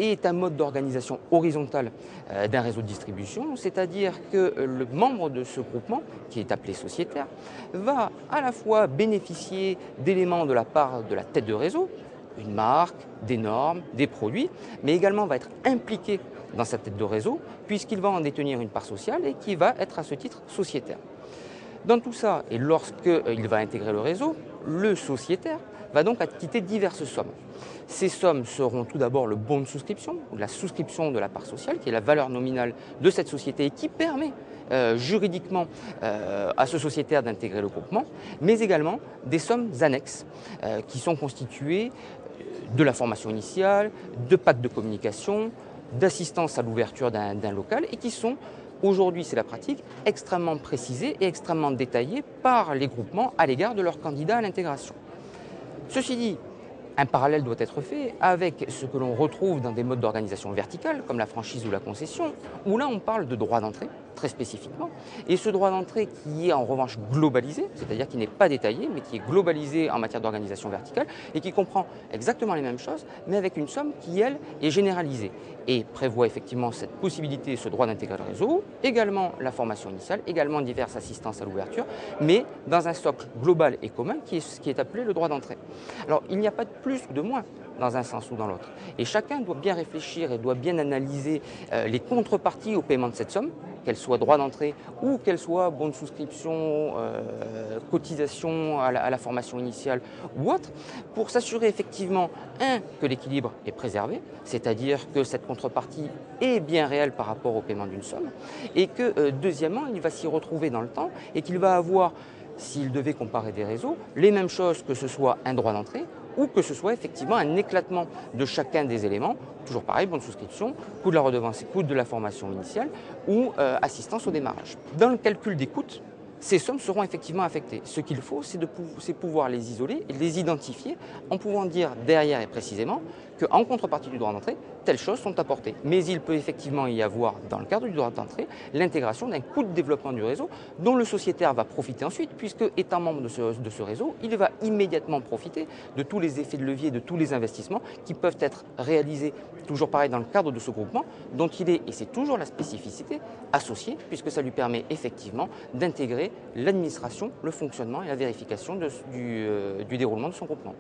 est un mode d'organisation horizontal d'un réseau de distribution, c'est-à-dire que le membre de ce groupement, qui est appelé sociétaire, va à la fois bénéficier d'éléments de la part de la tête de réseau, une marque, des normes, des produits, mais également va être impliqué dans sa tête de réseau, puisqu'il va en détenir une part sociale et qui va être à ce titre sociétaire. Dans tout ça, et lorsqu'il va intégrer le réseau, le sociétaire va donc acquitter diverses sommes. Ces sommes seront tout d'abord le bon de souscription, ou la souscription de la part sociale, qui est la valeur nominale de cette société et qui permet juridiquement à ce sociétaire d'intégrer le groupement, mais également des sommes annexes qui sont constituées de la formation initiale, de packs de communication, d'assistance à l'ouverture d'un local et qui sont aujourd'hui, c'est la pratique, extrêmement précisées et extrêmement détaillées par les groupements à l'égard de leurs candidats à l'intégration. Ceci dit, un parallèle doit être fait avec ce que l'on retrouve dans des modes d'organisation verticale, comme la franchise ou la concession, où là on parle de droit d'entrée, très spécifiquement, et ce droit d'entrée qui est en revanche globalisé, c'est-à-dire qui n'est pas détaillé, mais qui est globalisé en matière d'organisation verticale, et qui comprend exactement les mêmes choses, mais avec une somme qui, elle, est généralisée, et prévoit effectivement cette possibilité, ce droit d'intégrer le réseau, également la formation initiale, également diverses assistances à l'ouverture, mais dans un socle global et commun qui est appelé le droit d'entrée. Alors, il n'y a pas de plus ou de moins dans un sens ou dans l'autre. Et chacun doit bien réfléchir et doit bien analyser les contreparties au paiement de cette somme, qu'elle soit droit d'entrée ou qu'elle soit bon de souscription, cotisation à la formation initiale ou autre, pour s'assurer effectivement, que l'équilibre est préservé, c'est-à-dire que cette contrepartie est bien réelle par rapport au paiement d'une somme, et que deuxièmement, il va s'y retrouver dans le temps et qu'il va avoir, s'il devait comparer des réseaux, les mêmes choses que ce soit un droit d'entrée ou que ce soit effectivement un éclatement de chacun des éléments, toujours pareil, bonne souscription, coût de la redevance et coût de la formation initiale ou assistance au démarrage. Dans le calcul des coûts, ces sommes seront effectivement affectées. Ce qu'il faut, c'est pouvoir les isoler et les identifier en pouvant dire derrière et précisément qu'en contrepartie du droit d'entrée, telles choses sont apportées. Mais il peut effectivement y avoir, dans le cadre du droit d'entrée, l'intégration d'un coût de développement du réseau dont le sociétaire va profiter ensuite, puisque étant membre de ce réseau, il va immédiatement profiter de tous les effets de levier, de tous les investissements qui peuvent être réalisés, toujours pareil, dans le cadre de ce groupement, dont il est, et c'est toujours la spécificité, associé, puisque ça lui permet effectivement d'intégrer l'administration, le fonctionnement et la vérification du déroulement de son groupement.